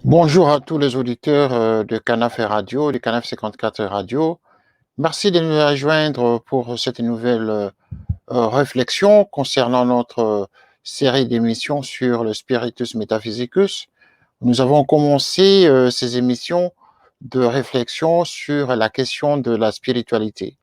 Bonjour à tous les auditeurs de Canaf Radio, de Canaf 54 Radio. Merci de nous rejoindre pour cette nouvelle réflexion concernant notre série d'émissions sur le Spiritus Metaphysicus. Nous avons commencé ces émissions de réflexion sur la question de la spiritualité.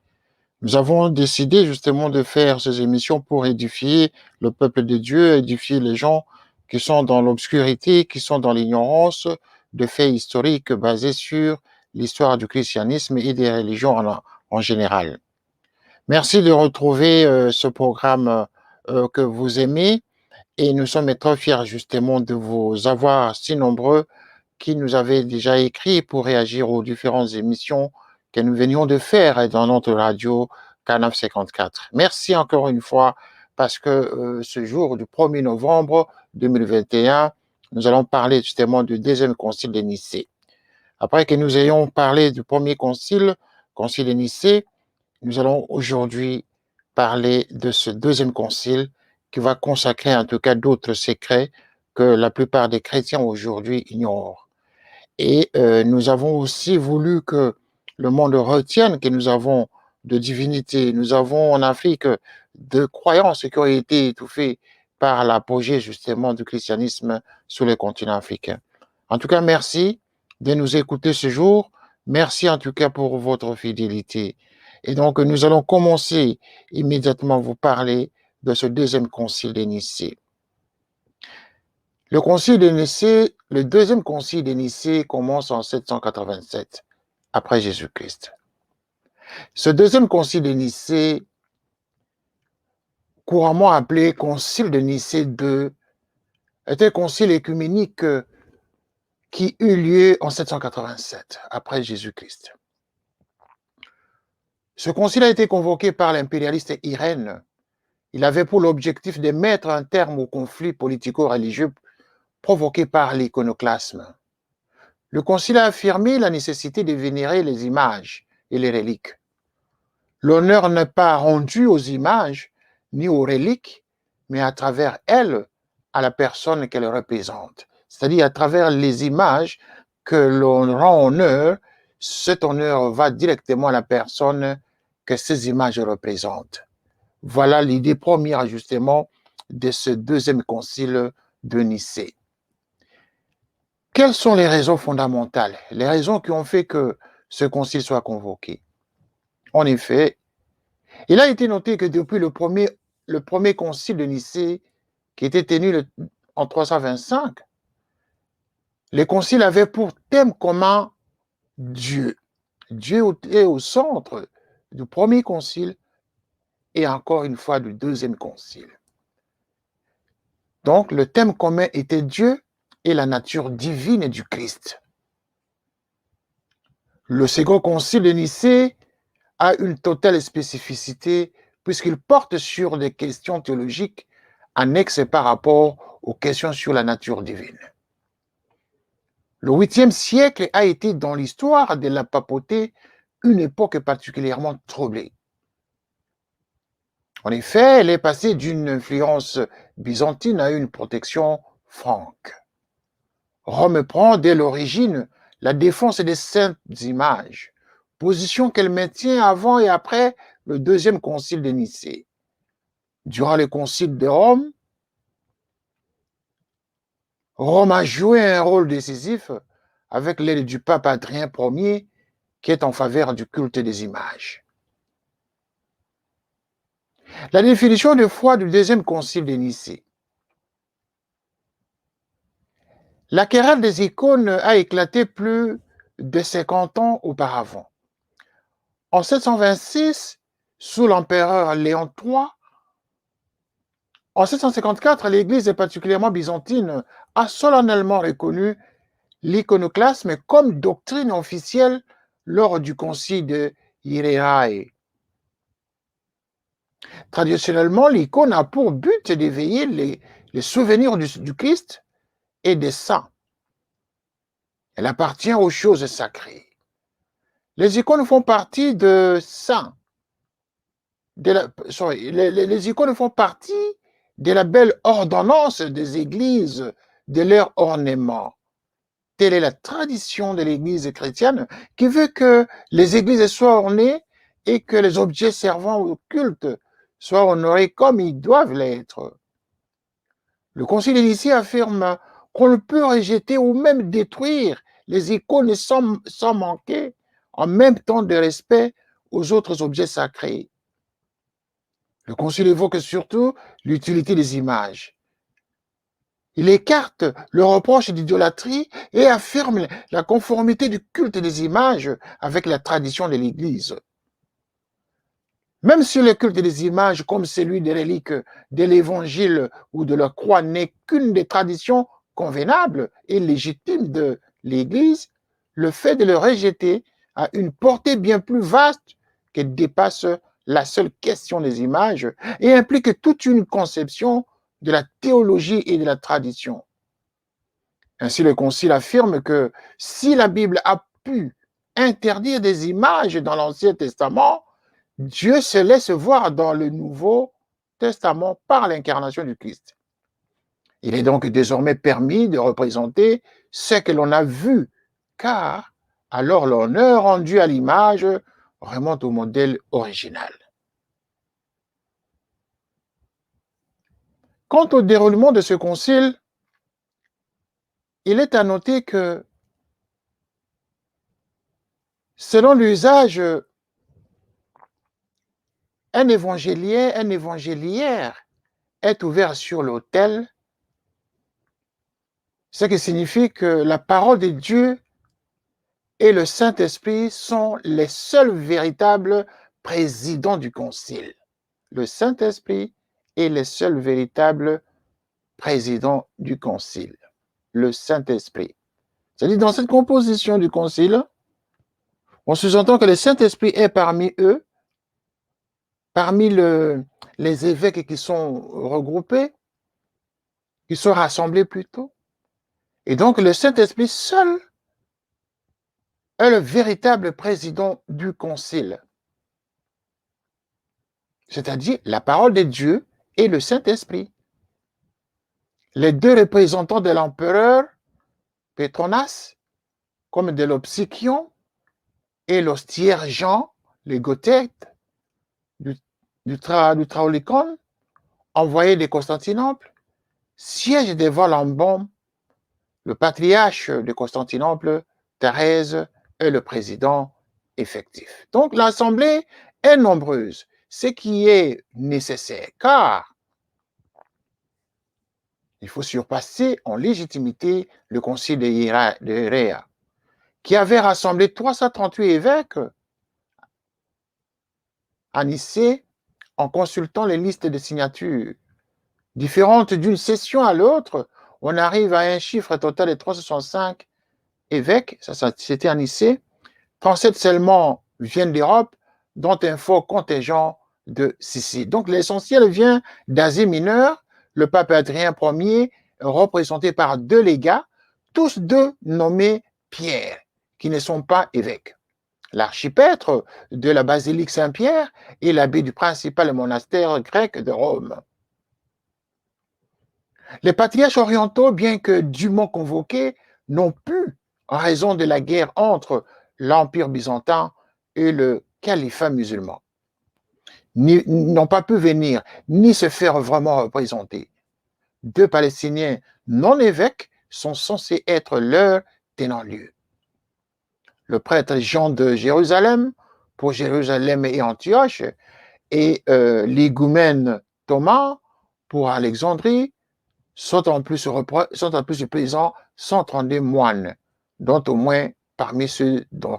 Nous avons décidé justement de faire ces émissions pour édifier le peuple de Dieu, édifier les gens qui sont dans l'obscurité, qui sont dans l'ignorance de faits historiques basés sur l'histoire du christianisme et des religions en général. Merci de retrouver ce programme que vous aimez et nous sommes très fiers justement de vous avoir si nombreux qui nous avaient déjà écrit pour réagir aux différentes émissions que nous venions de faire dans notre radio Canaf 54. Merci encore une fois parce que ce jour du 1er novembre 2021, nous allons parler justement du deuxième concile de Nicée. Après que nous ayons parlé du premier concile de Nicée, nous allons aujourd'hui parler de ce deuxième concile qui va consacrer en tout cas d'autres secrets que la plupart des chrétiens aujourd'hui ignorent. Et nous avons aussi voulu que le monde retienne que nous avons de divinité. Nous avons en Afrique de croyances qui ont été étouffées par l'apogée justement du christianisme sur le continent africain. En tout cas, merci de nous écouter ce jour. Merci en tout cas pour votre fidélité. Et donc, nous allons commencer immédiatement à vous parler de ce deuxième concile de Nicée. Le deuxième concile de Nicée commence en 787 après Jésus-Christ. Ce deuxième concile de Nicée, couramment appelé concile de Nicée II, est un concile œcuménique qui eut lieu en 787 après Jésus-Christ. Ce concile a été convoqué par l'impérialiste Irène. Il avait pour l'objectif de mettre un terme au conflit politico-religieux provoqué par l'iconoclasme. Le concile a affirmé la nécessité de vénérer les images et les reliques. L'honneur n'est pas rendu aux images ni aux reliques, mais à travers elles, à la personne qu'elles représentent. C'est-à-dire à travers les images que l'on rend honneur, cet honneur va directement à la personne que ces images représentent. Voilà l'idée première justement de ce deuxième concile de Nicée. Quelles sont les raisons fondamentales, les raisons qui ont fait que ce concile soit convoqué? En effet, il a été noté que depuis le premier concile de Nicée, qui était tenu en 325, les conciles avaient pour thème commun Dieu. Dieu est au centre du premier concile et encore une fois du deuxième concile. Donc, le thème commun était Dieu et la nature divine du Christ. Le second concile de Nicée a une totale spécificité puisqu'il porte sur des questions théologiques annexes par rapport aux questions sur la nature divine. Le 8e siècle a été dans l'histoire de la papauté une époque particulièrement troublée. En effet, elle est passée d'une influence byzantine à une protection franque. Rome prend dès l'origine la défense des saintes images, position qu'elle maintient avant et après le deuxième concile de Nicée. Durant le concile de Rome, Rome a joué un rôle décisif avec l'aide du pape Adrien Ier qui est en faveur du culte des images. La définition de foi du deuxième concile de Nicée. La querelle des icônes a éclaté plus de 50 ans auparavant. En 726, sous l'empereur Léon III, en 754, l'Église, et particulièrement byzantine, a solennellement reconnu l'iconoclasme comme doctrine officielle lors du concile de Hierae. Traditionnellement, l'icône a pour but d'éveiller les souvenirs du Christ et des saints. Elle appartient aux choses sacrées. Les icônes font partie de saints. Les icônes font partie de la belle ordonnance des églises, de leur ornement. Telle est la tradition de l'Église chrétienne qui veut que les églises soient ornées et que les objets servant au culte soient honorés comme ils doivent l'être. Le Concile de Nicée affirme qu'on ne peut rejeter ou même détruire les icônes sans manquer en même temps de respect aux autres objets sacrés. Le Concile évoque surtout l'utilité des images. Il écarte le reproche d'idolâtrie et affirme la conformité du culte des images avec la tradition de l'Église. Même si le culte des images, comme celui des reliques de l'Évangile ou de la croix, n'est qu'une des traditions convenables et légitimes de l'Église, le fait de le rejeter a une portée bien plus vaste qui dépasse la seule question des images et implique toute une conception de la théologie et de la tradition. Ainsi, le Concile affirme que si la Bible a pu interdire des images dans l'Ancien Testament, Dieu se laisse voir dans le Nouveau Testament par l'incarnation du Christ. Il est donc désormais permis de représenter ce que l'on a vu, car alors l'honneur rendu à l'image remonte au modèle original. Quant au déroulement de ce concile, il est à noter que, selon l'usage, un évangéliaire est ouvert sur l'autel, ce qui signifie que la parole de Dieu et le Saint-Esprit sont les seuls véritables présidents du concile. Le Saint-Esprit est les seuls véritables présidents du concile. Le Saint-Esprit. C'est-à-dire, dans cette composition du concile, on sous-entend que le Saint-Esprit est parmi eux, parmi les évêques qui sont regroupés, qui sont rassemblés plutôt. Et donc, le Saint-Esprit seul est le véritable président du concile. C'est-à-dire la parole de Dieu et le Saint-Esprit. Les deux représentants de l'empereur Petronas, comme de l'Opsichion, et l'hostiaire Jean, les gothètes du Traulicon, envoyé de Constantinople, siègent devant l'embaume. Le patriarche de Constantinople, Thérèse, est le président effectif. Donc l'Assemblée est nombreuse, ce qui est nécessaire, car il faut surpasser en légitimité le concile de Héréa, qui avait rassemblé 338 évêques à Nicée en consultant les listes de signatures. Différentes d'une session à l'autre, on arrive à un chiffre total de 365 évêques, ça c'était à Nicée. 37 seulement viennent d'Europe, dont un fort contingent de Sicile. Donc l'essentiel vient d'Asie mineure, le pape Adrien Ier, représenté par deux légats, tous deux nommés Pierre, qui ne sont pas évêques. L'archipêtre de la basilique Saint-Pierre et l'abbé du principal monastère grec de Rome. Les patriarches orientaux, bien que dûment convoqués, n'ont pu, en raison de la guerre entre l'Empire byzantin et le califat musulman, n'ont pas pu venir ni se faire vraiment représenter. Deux Palestiniens non évêques sont censés être leurs tenants-lieu. Le prêtre Jean de Jérusalem, pour Jérusalem et Antioche, et l'higoumène Thomas, pour Alexandrie, sont en plus présents 132 moines, dont au moins parmi ceux dont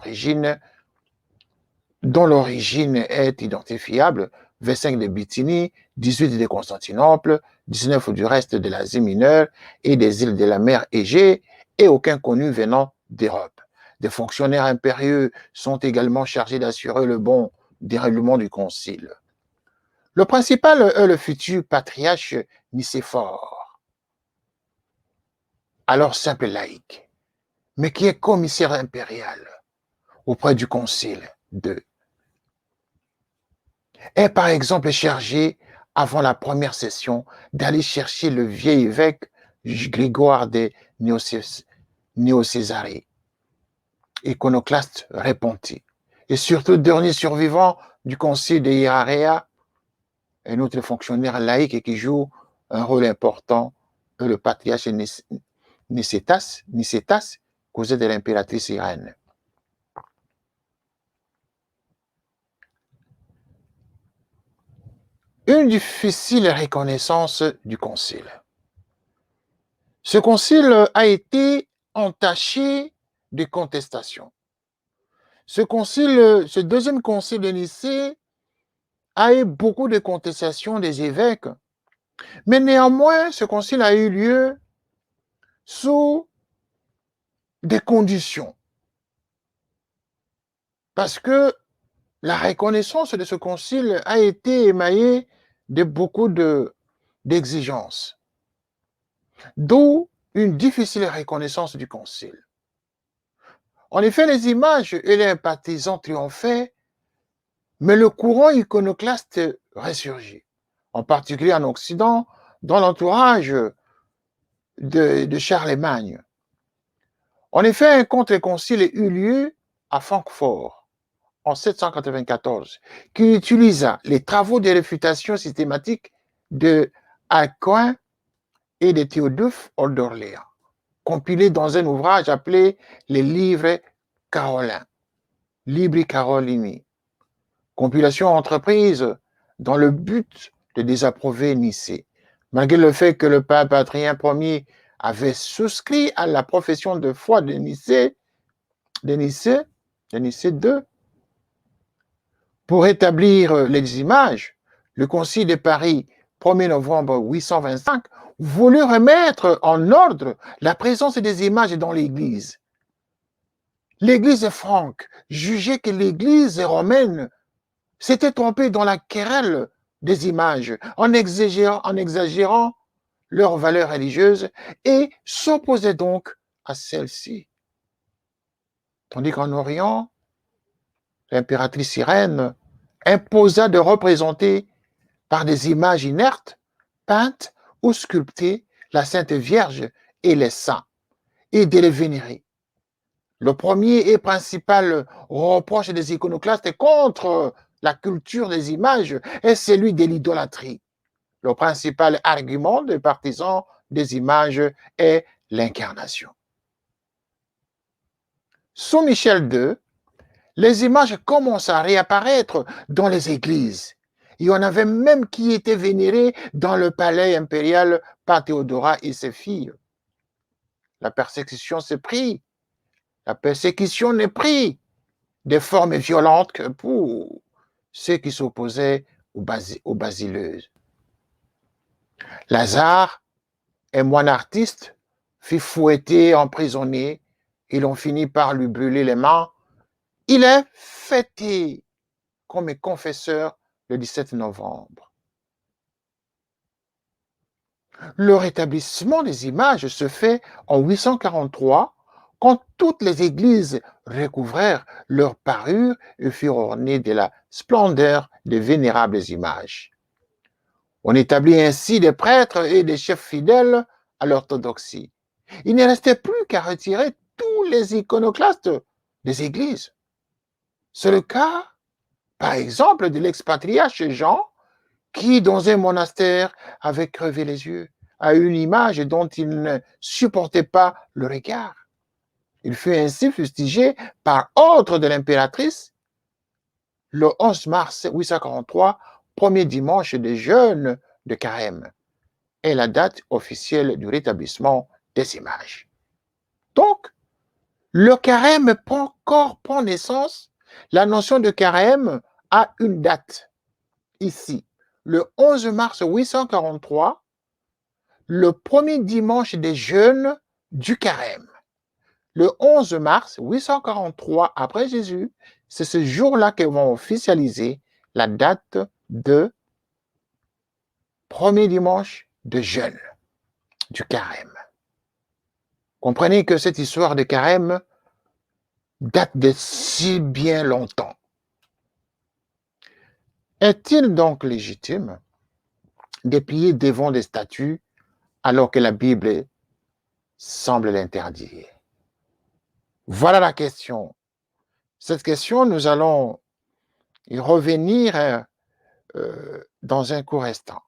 l'origine est identifiable, 25 de Bithynie, 18 de Constantinople, 19 du reste de l'Asie mineure et des îles de la mer Égée, et aucun connu venant d'Europe. Des fonctionnaires impérieux sont également chargés d'assurer le bon déroulement du concile. Le principal est le futur patriarche Nicéphore, alors simple laïc, mais qui est commissaire impérial auprès du concile est par exemple chargé, avant la première session, d'aller chercher le vieil évêque Grégoire de néo-césarée, iconoclaste repenti, et surtout dernier survivant du concile de Hiérea, un autre fonctionnaire laïque et qui joue un rôle important, le patriarche Nicétas, cousin de l'impératrice Irène. Une difficile reconnaissance du concile. Ce concile a été entaché de contestations. Ce deuxième concile de Nicée a eu beaucoup de contestations des évêques, mais néanmoins, ce concile a eu lieu sous des conditions. Parce que la reconnaissance de ce concile a été émaillée de beaucoup d'exigences, d'où une difficile reconnaissance du concile. En effet, les images et les partisans triomphaient, mais le courant iconoclaste ressurgit, en particulier en Occident, dans l'entourage de Charlemagne. En effet, un contre-concile eut lieu à Francfort en 794, qui utilisa les travaux de réfutation systématique de Alcuin et de Théodulphe d'Orléans, compilés dans un ouvrage appelé les Livres Carolins, Libri Carolini, compilation entreprise dans le but de désapprouver Nicée, malgré le fait que le pape Adrien Ier avait souscrit à la profession de foi de Nicée II. Pour établir les images, le Concile de Paris, 1er novembre 825, voulut remettre en ordre la présence des images dans l'Église. L'Église franque jugeait que l'Église romaine s'était trompée dans la querelle des images en exagérant leur valeur religieuse et s'opposait donc à celle-ci. Tandis qu'en Orient, l'impératrice Irène imposa de représenter par des images inertes, peintes ou sculptées, la Sainte Vierge et les saints, et de les vénérer. Le premier et principal reproche des iconoclastes contre la culture des images est celui de l'idolâtrie. Le principal argument des partisans des images est l'incarnation. Sous Michel II, les images commencent à réapparaître dans les églises. Il y en avait même qui étaient vénérées dans le palais impérial par Théodora et ses filles. La persécution n'est prise des formes violentes que pour ceux qui s'opposaient aux basileuses. Lazare, un moine artiste, fut fouetté, emprisonné, et l'on finit par lui brûler les mains. Il est fêté comme confesseur le 17 novembre. Le rétablissement des images se fait en 843, quand toutes les églises recouvrèrent leur parure et furent ornées de la splendeur des vénérables images. On établit ainsi des prêtres et des chefs fidèles à l'orthodoxie. Il ne restait plus qu'à retirer tous les iconoclastes des églises. C'est le cas, par exemple, de l'expatriache Jean, qui, dans un monastère, avait crevé les yeux à une image dont il ne supportait pas le regard. Il fut ainsi fustigé par ordre de l'impératrice le 11 mars 843, premier dimanche de jeûne de Carême, est la date officielle du rétablissement des images. Donc, le Carême prend naissance, la notion de Carême a une date, ici, le 11 mars 843, le premier dimanche des jeûnes du Carême. Le 11 mars 843 après Jésus, c'est ce jour-là qu'ils vont officialiser la date de premier dimanche de jeûne du Carême. Comprenez que cette histoire de Carême date de si bien longtemps. Est-il donc légitime de plier devant des statues alors que la Bible semble l'interdire? Voilà la question. Cette question, nous allons y revenir dans un court instant.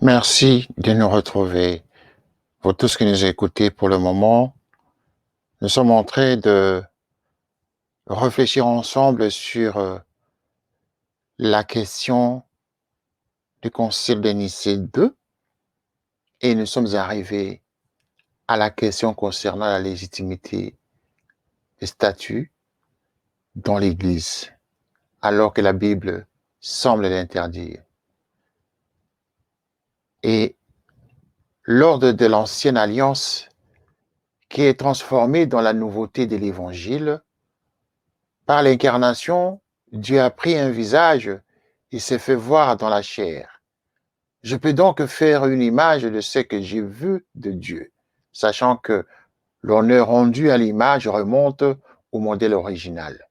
Merci de nous retrouver. Pour tous qui nous écoutez pour le moment, nous sommes en train de réfléchir ensemble sur la question du Concile de Nicée 2 et nous sommes arrivés à la question concernant la légitimité des statuts dans l'Église, alors que la Bible semble l'interdire. Et l'ordre de l'ancienne alliance, qui est transformé dans la nouveauté de l'Évangile, par l'incarnation, Dieu a pris un visage et s'est fait voir dans la chair. Je peux donc faire une image de ce que j'ai vu de Dieu, sachant que l'honneur rendu à l'image remonte au modèle original.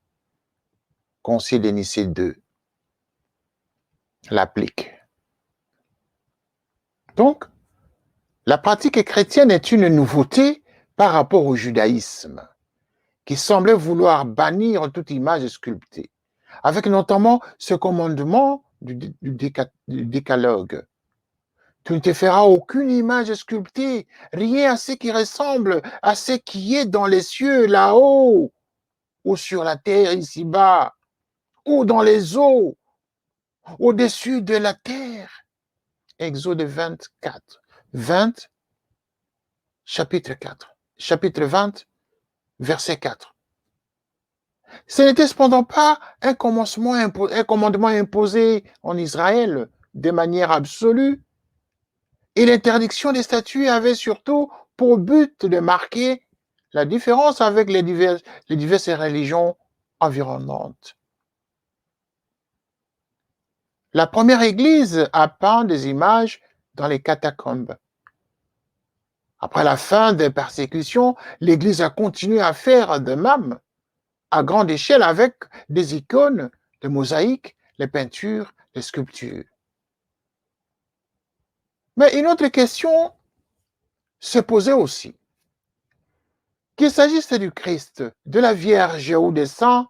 Concile de Nicée 2 l'applique. Donc, la pratique chrétienne est une nouveauté par rapport au judaïsme, qui semblait vouloir bannir toute image sculptée, avec notamment ce commandement du décalogue. Tu ne te feras aucune image sculptée, rien à ce qui ressemble à ce qui est dans les cieux là-haut, ou sur la terre ici-bas, ou dans les eaux, au-dessus de la terre. Exode 24, 20, chapitre 4, chapitre 20, verset 4. Ce n'était cependant pas un commandement imposé en Israël de manière absolue, et l'interdiction des statues avait surtout pour but de marquer la différence avec les diverses religions environnantes. La première église a peint des images dans les catacombes. Après la fin des persécutions, l'église a continué à faire de même, à grande échelle, avec des icônes, des mosaïques, les peintures, les sculptures. Mais une autre question se posait aussi. Qu'il s'agisse du Christ, de la Vierge ou des saints,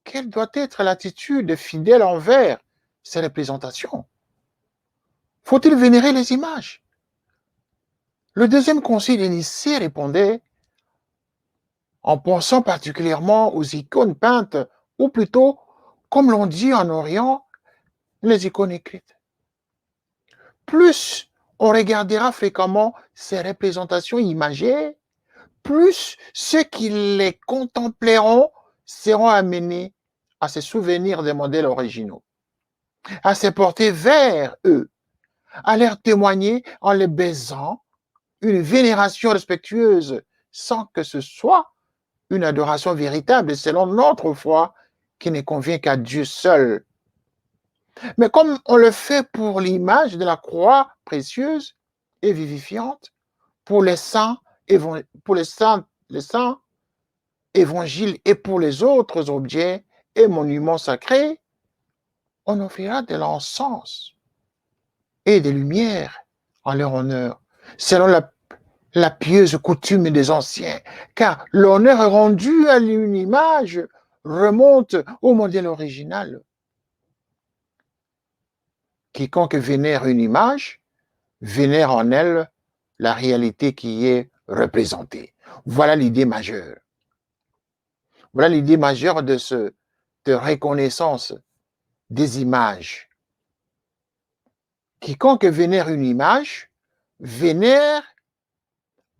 quelle doit être l'attitude fidèle envers ces représentations? Faut-il vénérer les images? Le deuxième concile de Nicée répondait en pensant particulièrement aux icônes peintes, ou plutôt, comme l'on dit en Orient, les icônes écrites. Plus on regardera fréquemment ces représentations imagées, plus ceux qui les contempleront seront amenés à se souvenir des modèles originaux, à se porter vers eux, à leur témoigner en les baisant une vénération respectueuse sans que ce soit une adoration véritable selon notre foi qui ne convient qu'à Dieu seul. Mais comme on le fait pour l'image de la croix précieuse et vivifiante, pour les saints, les saints évangiles et pour les autres objets et monuments sacrés, on offrira de l'encens et des lumières en leur honneur, selon la pieuse coutume des anciens, car l'honneur rendu à une image remonte au modèle original. Quiconque vénère une image, vénère en elle la réalité qui y est représentée. Voilà l'idée majeure. Voilà l'idée majeure de reconnaissance des images. Quiconque vénère une image, vénère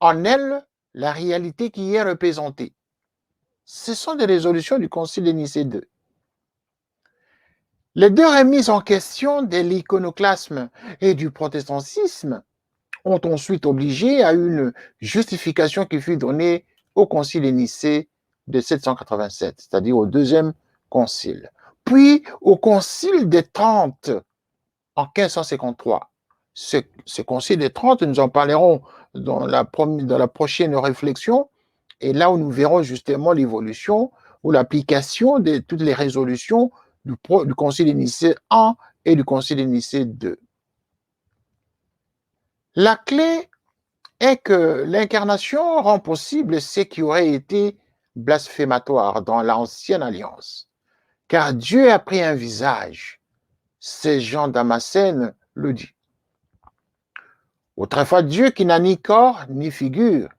en elle la réalité qui y est représentée. Ce sont des résolutions du Concile de Nicée II. Les deux remises en question de l'iconoclasme et du protestantisme ont ensuite obligé à une justification qui fut donnée au Concile de Nicée de 787, c'est-à-dire au deuxième concile, puis au Concile des Trente en 1553. Ce Concile des Trente, nous en parlerons dans la prochaine réflexion, et là où nous verrons justement l'évolution ou l'application de toutes les résolutions du Concile de Nicée I et du Concile de Nicée II. La clé est que l'incarnation rend possible ce qui aurait été blasphématoire dans l'ancienne alliance, car Dieu a pris un visage. C'est Jean Damascène le dit. Autrefois, Dieu qui n'a ni corps ni figure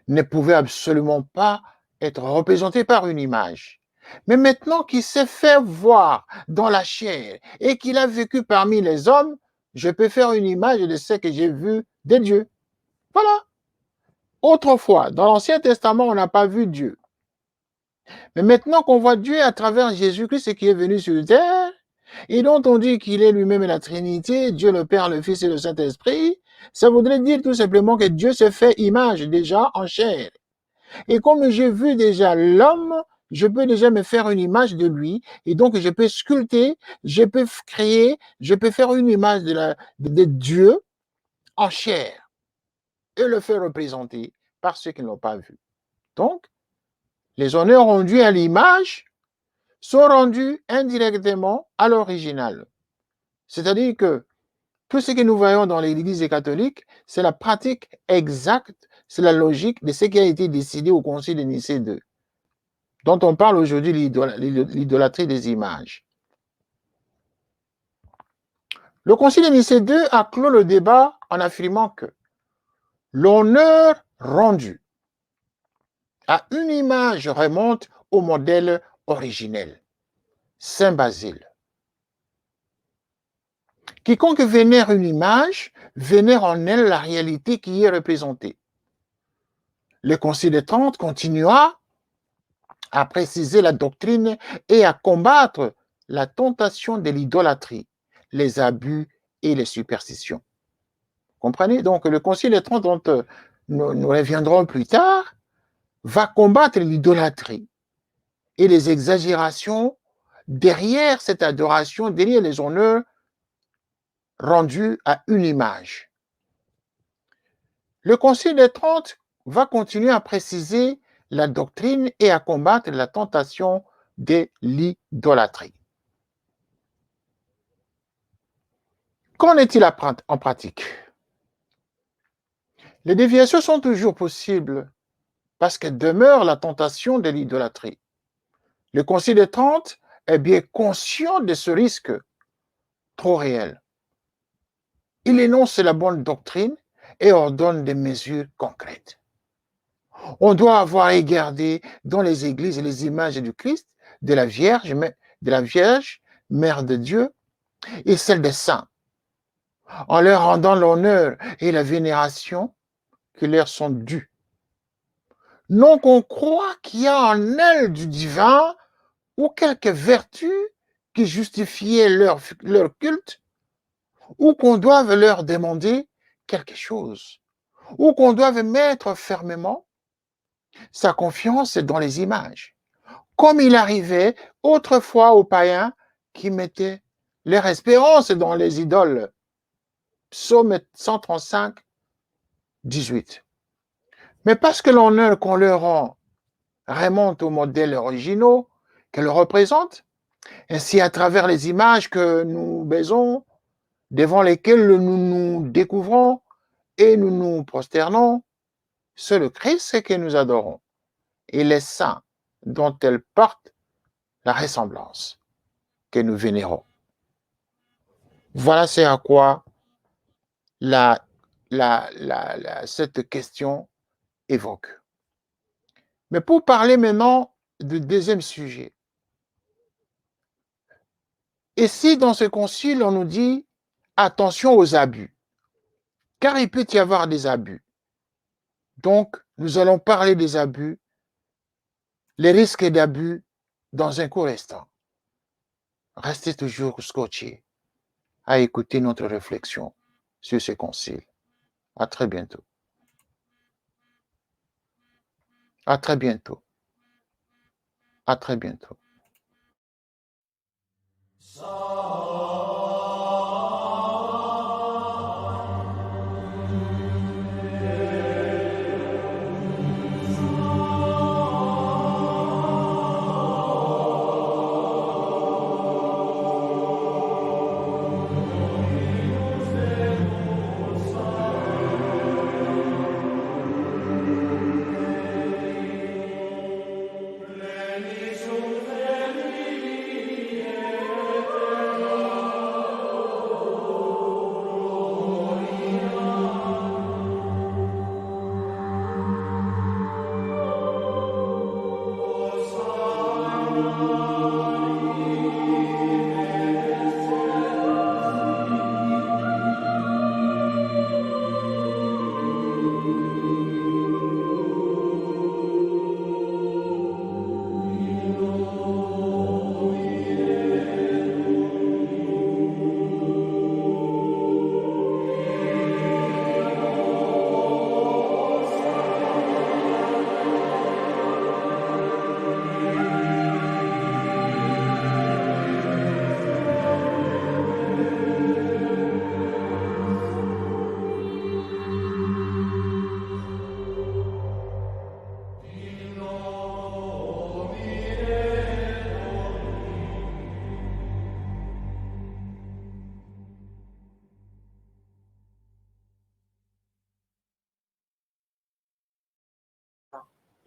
ne pouvait absolument pas être représenté par une image. Mais maintenant qu'il s'est fait voir dans la chair et qu'il a vécu parmi les hommes, je peux faire une image de ce que j'ai vu de Dieu. Voilà. Autrefois, dans l'Ancien Testament, on n'a pas vu Dieu. Mais maintenant qu'on voit Dieu à travers Jésus-Christ qui est venu sur terre, et dont on dit qu'il est lui-même la Trinité, Dieu le Père, le Fils et le Saint-Esprit, ça voudrait dire tout simplement que Dieu se fait image déjà en chair. Et comme j'ai vu déjà l'homme, je peux déjà me faire une image de lui, et donc je peux sculpter, je peux créer, je peux faire une image de Dieu en chair, et le faire représenter par ceux qui ne l'ont pas vu. Donc, les honneurs rendus à l'image sont rendus indirectement à l'original. C'est-à-dire que tout ce que nous voyons dans l'Église catholique, c'est la pratique exacte, c'est la logique de ce qui a été décidé au Concile de Nicée II, dont on parle aujourd'hui l'idolâtrie des images. Le Concile de Nicée II a clos le débat en affirmant que l'honneur rendu à une image remonte au modèle originel, Saint Basile. Quiconque vénère une image, vénère en elle la réalité qui y est représentée. Le Concile de Trente continua à préciser la doctrine et à combattre la tentation de l'idolâtrie, les abus et les superstitions. Comprenez? Donc, le Concile de Trente, dont nous reviendrons plus tard, va combattre l'idolâtrie et les exagérations derrière cette adoration, derrière les honneurs rendus à une image. Le Concile des Trente va continuer à préciser la doctrine et à combattre la tentation de l'idolâtrie. Qu'en est-il en pratique? Les déviations sont toujours possibles parce que demeure la tentation de l'idolâtrie. Le Concile des Trente est bien conscient de ce risque trop réel. Il énonce la bonne doctrine et ordonne des mesures concrètes. On doit avoir regardé dans les églises les images du Christ, de la Vierge, Mère de Dieu, et celles des saints, en leur rendant l'honneur et la vénération qui leur sont dues. Non qu'on croit qu'il y a en elles du divin ou quelque vertu qui justifiait leur culte, ou qu'on doive leur demander quelque chose, ou qu'on doive mettre fermement Sa confiance est dans les images. Comme il arrivait autrefois aux païens qui mettaient leur espérance dans les idoles. Psaume 135, 18. Mais parce que l'honneur qu'on leur rend remonte aux modèles originaux qu'elle représente, ainsi à travers les images que nous baisons, devant lesquelles nous nous découvrons et nous nous prosternons, c'est le Christ que nous adorons et les saints dont elle porte la ressemblance que nous vénérons. Voilà c'est à quoi cette question évoque. Mais pour parler maintenant du deuxième sujet, et si dans ce concile on nous dit attention aux abus, car il peut y avoir des abus. Donc, nous allons parler des abus, les risques d'abus dans un court instant. Restez toujours scotchés à écouter notre réflexion sur ce concile. À très bientôt. À très bientôt. À très bientôt.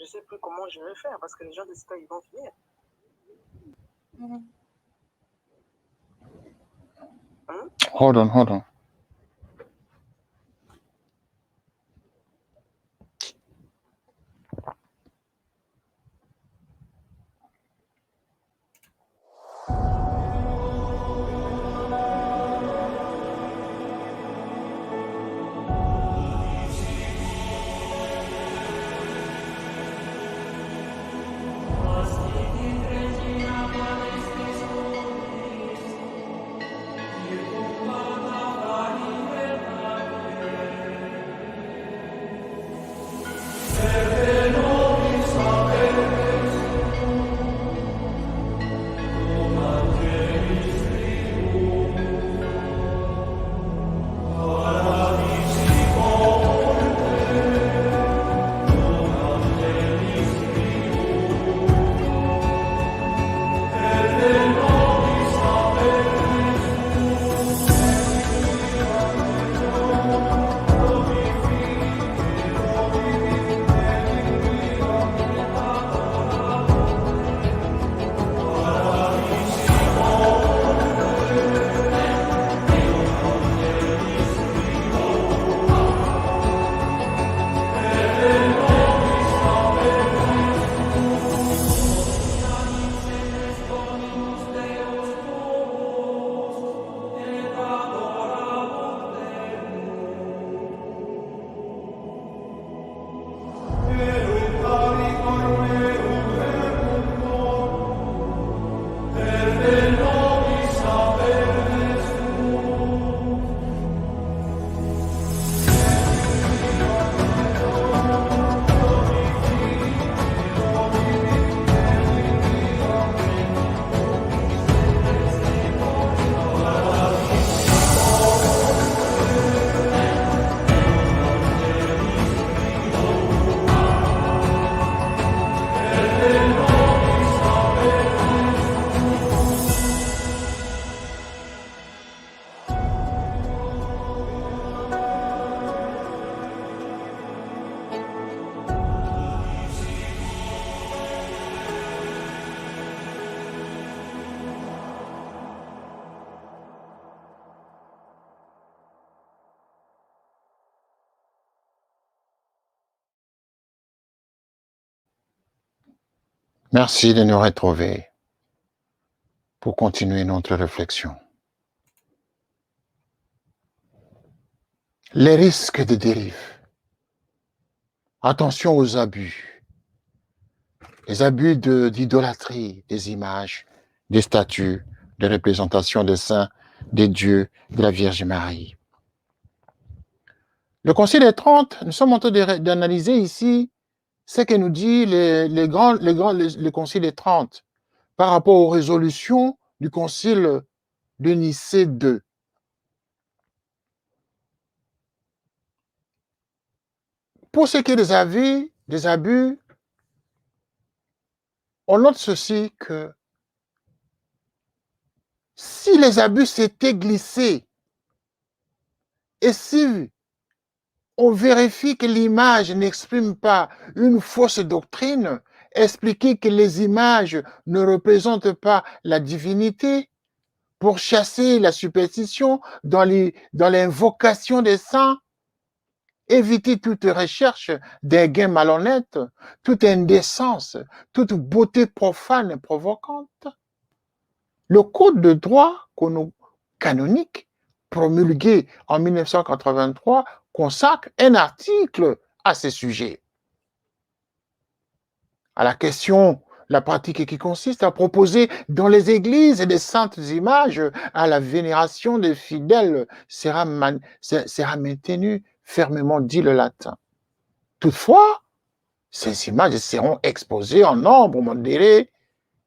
Je sais plus comment je vais faire parce que les gens de Sky ils vont venir. Hold on. Merci de nous retrouver pour continuer notre réflexion. Les risques de dérive. Attention aux abus. Les abus d'idolâtrie des images, des statues, des représentations des saints, des dieux, de la Vierge Marie. Le Concile des 30, nous sommes en train d'analyser ici ce que nous dit le Concile des 30 par rapport aux résolutions du Concile de Nicée II. Pour ce qui est des abus, on note ceci que si les abus s'étaient glissés et si on vérifie que l'image n'exprime pas une fausse doctrine, expliquer que les images ne représentent pas la divinité, pour chasser la superstition dans l'invocation des saints, éviter toute recherche des gains malhonnêtes, toute indécence, toute beauté profane et provocante. Le code de droit canonique, promulgué en 1983, consacre un article à ce sujet. À la question, la pratique qui consiste à proposer dans les églises des saintes images à la vénération des fidèles sera maintenue fermement, dit le latin. Toutefois, ces images seront exposées en nombre modéré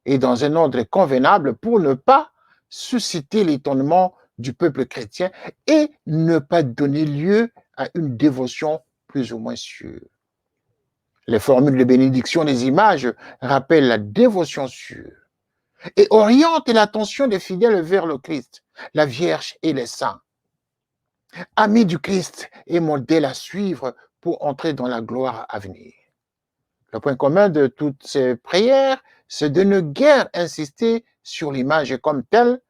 et dans un ordre convenable pour ne pas susciter l'étonnement du peuple chrétien et ne pas donner lieu à une dévotion plus ou moins sûre. Les formules de bénédiction des images rappellent la dévotion sûre et orientent l'attention des fidèles vers le Christ, la Vierge et les saints. Amis du Christ et modèles à suivre pour entrer dans la gloire à venir. Le point commun de toutes ces prières, c'est de ne guère insister sur l'image comme telle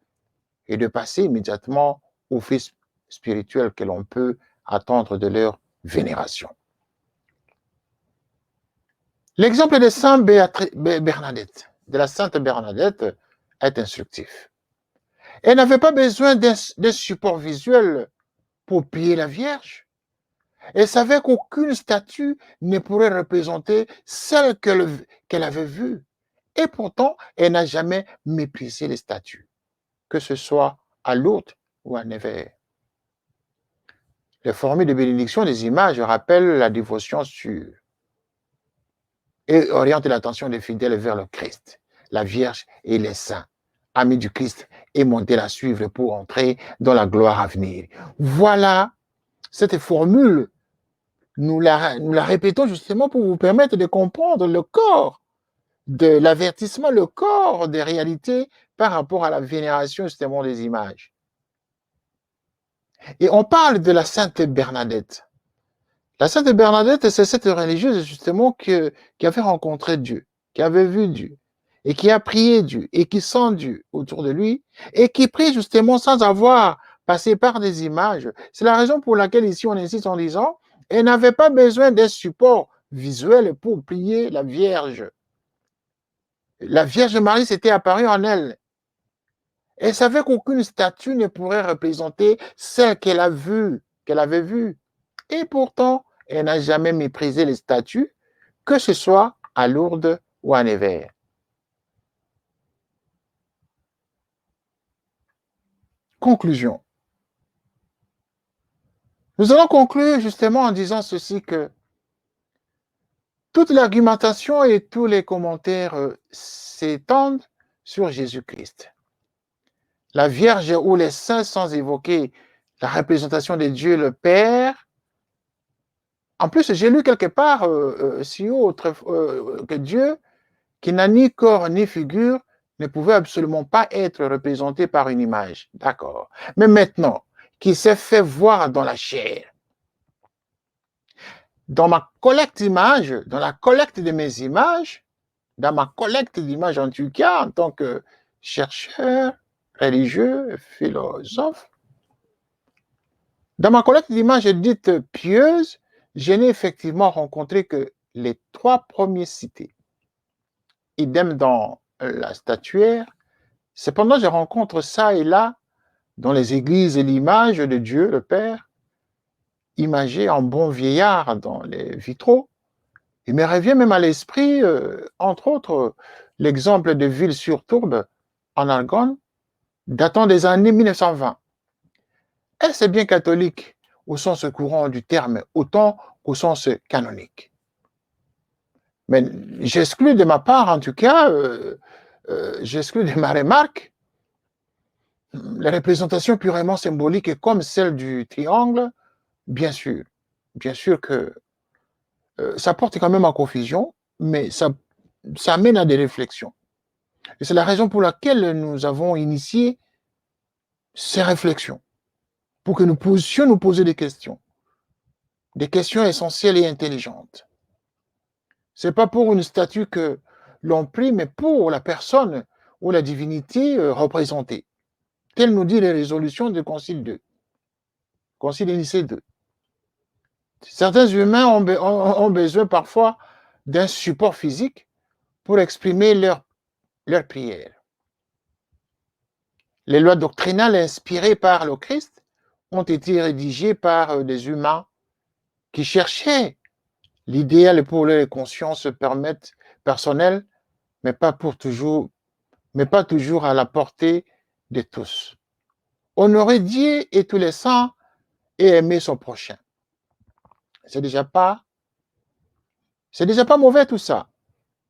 et de passer immédiatement au fait spirituel que l'on peut attendre de leur vénération. L'exemple de la sainte Bernadette, est instructif. Elle n'avait pas besoin d'un support visuel pour prier la Vierge. Elle savait qu'aucune statue ne pourrait représenter celle qu'elle avait vue. Et pourtant, elle n'a jamais méprisé les statues, que ce soit à Lourdes ou à Nevers. Les formules de bénédiction des images rappellent la dévotion sûre et orientent l'attention des fidèles vers le Christ, la Vierge et les saints, amis du Christ et modèles à suivre pour entrer dans la gloire à venir. Voilà cette formule. Nous la répétons justement pour vous permettre de comprendre le corps de l'avertissement, le corps des réalités par rapport à la vénération justement des images. Et on parle de la sainte Bernadette. La sainte Bernadette, c'est cette religieuse justement qui avait rencontré Dieu, qui avait vu Dieu, et qui a prié Dieu, et qui sent Dieu autour de lui, et qui prie justement sans avoir passé par des images. C'est la raison pour laquelle ici on insiste en disant, elle n'avait pas besoin d'un support visuel pour prier la Vierge. La Vierge Marie s'était apparue en elle. Elle savait qu'aucune statue ne pourrait représenter celle qu'elle avait vue. Et pourtant, elle n'a jamais méprisé les statues, que ce soit à Lourdes ou à Nevers. Conclusion. Nous allons conclure justement en disant ceci que toute l'argumentation et tous les commentaires s'étendent sur Jésus-Christ. La Vierge ou les saints sans évoquer la représentation de Dieu le Père. En plus, j'ai lu quelque part si autre que Dieu, qui n'a ni corps ni figure, ne pouvait absolument pas être représenté par une image. D'accord. Mais maintenant, qui s'est fait voir dans la chair, dans ma collecte d'images, dans la collecte de mes images, dans ma collecte d'images en tout cas, en tant que chercheur, religieux, philosophe, dans ma collecte d'images dites pieuses, je n'ai effectivement rencontré que les 3 premiers cités. idem dans la statuaire. Cependant, je rencontre ça et là, dans les églises, l'image de Dieu, le Père, imagé en bon vieillard dans les vitraux. Il me revient même à l'esprit, entre autres, l'exemple de Ville-sur-Tourbe en Argonne, datant des années 1920. Est-ce bien catholique au sens courant du terme, autant qu'au sens canonique? Mais j'exclus de ma part, en tout cas, j'exclus de ma remarque la représentation purement symbolique comme celle du triangle, bien sûr. Bien sûr que ça porte quand même en confusion, mais ça amène à des réflexions. Et c'est la raison pour laquelle nous avons initié ces réflexions, pour que nous puissions nous poser des questions essentielles et intelligentes. Ce n'est pas pour une statue que l'on prie, mais pour la personne ou la divinité représentée. Telles nous dit les résolutions du Concile de Nicée 2. Certains humains ont besoin parfois d'un support physique pour exprimer leur prière. Les lois doctrinales inspirées par le Christ ont été rédigées par des humains qui cherchaient l'idéal pour leur conscience personnelle, mais pas toujours à la portée de tous. Honorer Dieu et tous les saints et aimer son prochain. C'est déjà pas mauvais tout ça.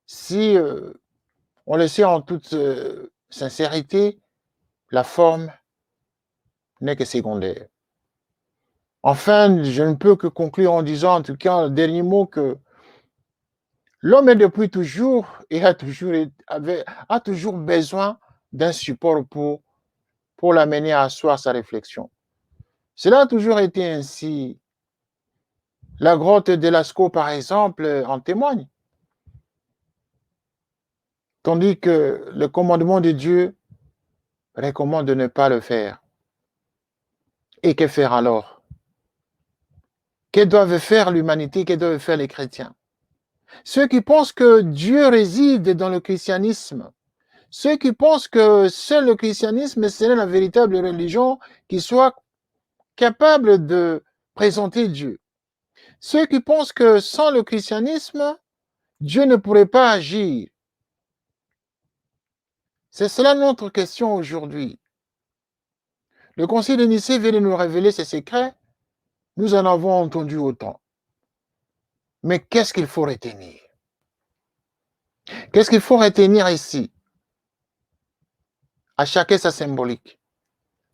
Si on le sait en toute sincérité, la forme n'est que secondaire. Enfin, je ne peux que conclure en disant, en tout cas, le dernier mot, que l'homme est depuis toujours et a toujours besoin d'un support pour l'amener à asseoir sa réflexion. Cela a toujours été ainsi. La grotte de Lascaux, par exemple, en témoigne. Tandis que le commandement de Dieu recommande de ne pas le faire. Et que faire alors? Que doivent faire l'humanité? Que doivent faire les chrétiens? Ceux qui pensent que Dieu réside dans le christianisme, ceux qui pensent que seul le christianisme serait la véritable religion qui soit capable de présenter Dieu. Ceux qui pensent que sans le christianisme, Dieu ne pourrait pas agir. C'est cela notre question aujourd'hui. Le Concile de Nicée vient de nous révéler ses secrets. Nous en avons entendu autant. Mais qu'est-ce qu'il faut retenir? Qu'est-ce qu'il faut retenir ici? À chacun sa symbolique,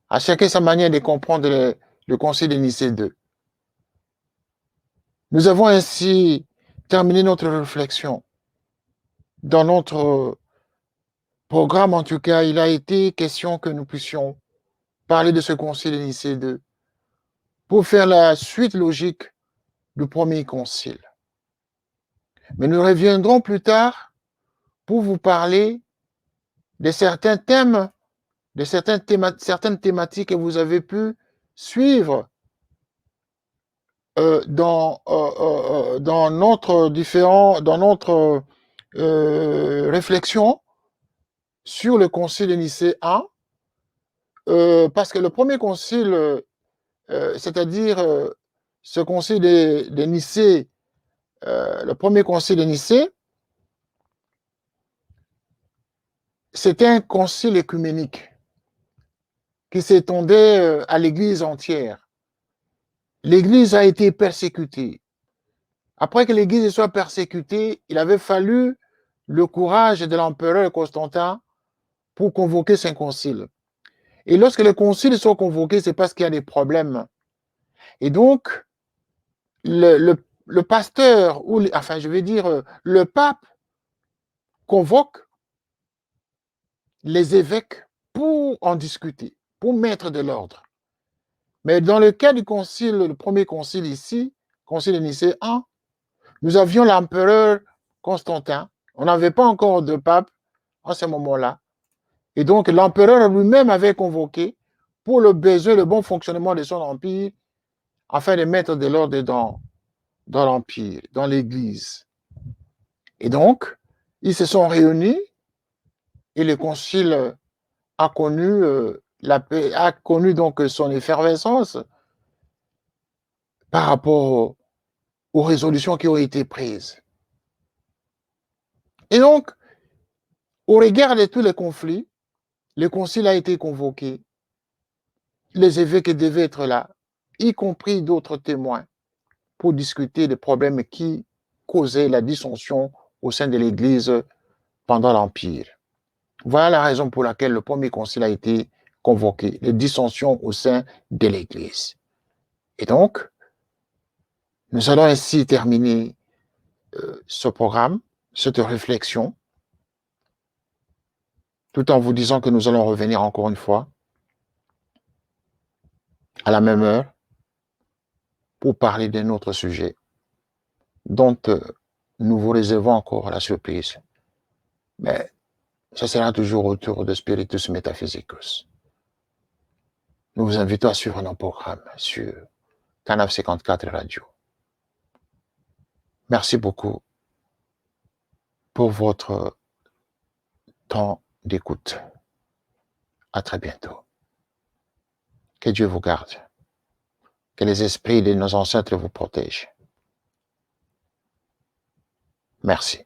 à chacun sa manière de comprendre le Concile de Nicée 2. Nous avons ainsi terminé notre réflexion. Dans notre programme, en tout cas, il a été question que nous puissions parler de ce Concile de Nicée 2 pour faire la suite logique du premier concile. Mais nous reviendrons plus tard pour vous parler de certains thèmes, de certaines thématiques que vous avez pu suivre dans notre réflexion sur le concile de Nicée 1, parce que le premier concile, c'est-à-dire ce concile de Nicée, le premier concile de Nicée, c'était un concile œcuménique qui s'étendait à l'Église entière. L'Église a été persécutée. Après que l'Église soit persécutée, il avait fallu le courage de l'empereur Constantin pour convoquer ce concile. Et lorsque les conciles sont convoqués, c'est parce qu'il y a des problèmes. Et donc, le pasteur, le pape convoque les évêques pour en discuter, pour mettre de l'ordre. Mais dans le cas du concile, le premier concile ici, concile de Nicée 1, nous avions l'empereur Constantin. On n'avait pas encore de pape à ce moment-là. Et donc, l'empereur lui-même avait convoqué pour le besoin, le bon fonctionnement de son empire, afin de mettre de l'ordre dans l'empire, dans l'Église. Et donc, Ils se sont réunis et le concile a connu la paix, a connu donc son effervescence par rapport aux résolutions qui ont été prises. Et donc, au regard de tous les conflits, le concile a été convoqué. Les évêques devaient être là, y compris d'autres témoins, pour discuter des problèmes qui causaient la dissension au sein de l'Église pendant l'Empire. Voilà la raison pour laquelle le premier concile a été convoqué, les dissensions au sein de l'Église. Et donc, nous allons ainsi terminer ce programme, cette réflexion, tout en vous disant que nous allons revenir encore une fois à la même heure pour parler d'un autre sujet dont nous vous réservons encore la surprise. Mais ce sera toujours autour de Spiritus Metaphysicus. Nous vous invitons à suivre nos programmes sur Canaf 54 Radio. Merci beaucoup pour votre temps d'écoute. À très bientôt. Que Dieu vous garde. Que les esprits de nos ancêtres vous protègent. Merci.